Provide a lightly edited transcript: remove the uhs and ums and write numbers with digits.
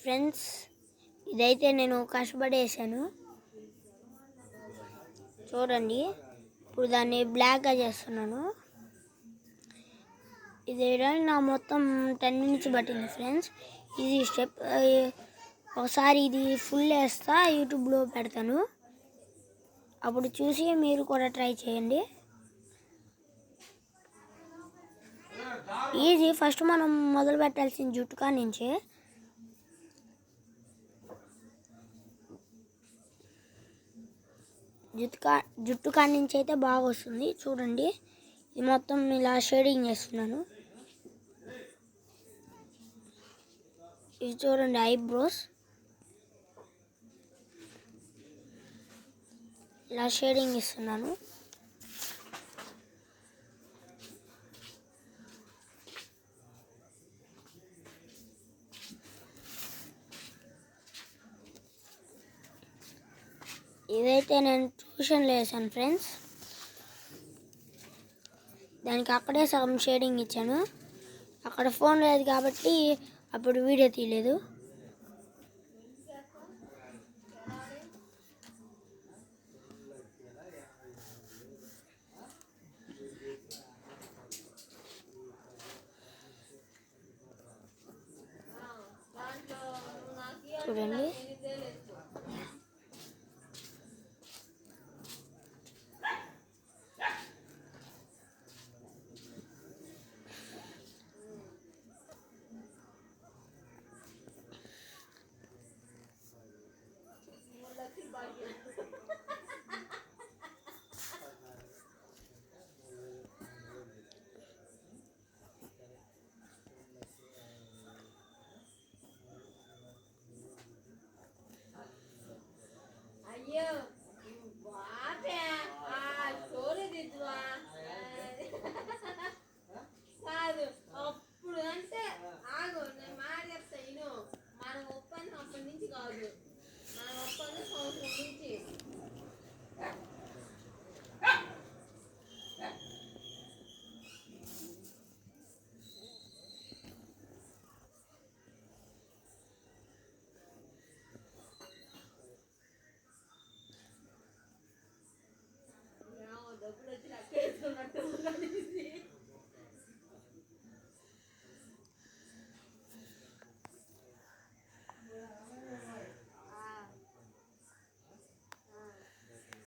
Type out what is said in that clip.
Friends, ఇదైతే నేను కష్టపడేసాను చూడండి. ఇప్పుడు దాన్ని బ్లాక్గా చేస్తున్నాను. ఇది వేయడానికి నా మొత్తం 10 minutes పట్టింది ఫ్రెండ్స్. ఇది స్టెప్. ఒకసారి ఇది ఫుల్ వేస్తా, యూట్యూబ్లో పెడతాను, అప్పుడు చూసి మీరు కూడా ట్రై చేయండి. ఈజీ. ఫస్ట్ మనం మొదలు పెట్టాల్సిన జుట్టు కానించే. జుట్టు కానించి అయితే బాగా వస్తుంది చూడండి. ఇది మొత్తం ఇలా షేడింగ్ చేస్తున్నాను. ఇది చూడండి, ఐబ్రోస్ ఇలా షేడింగ్ ఇస్తున్నాను. ఇదైతే నేను ట్యూషన్లో వేసాను ఫ్రెండ్స్. దానికి అక్కడే సగం షేడింగ్ ఇచ్చాను. అక్కడ ఫోన్ లేదు కాబట్టి అప్పుడు వీడియో తీయలేదు. చూడండి,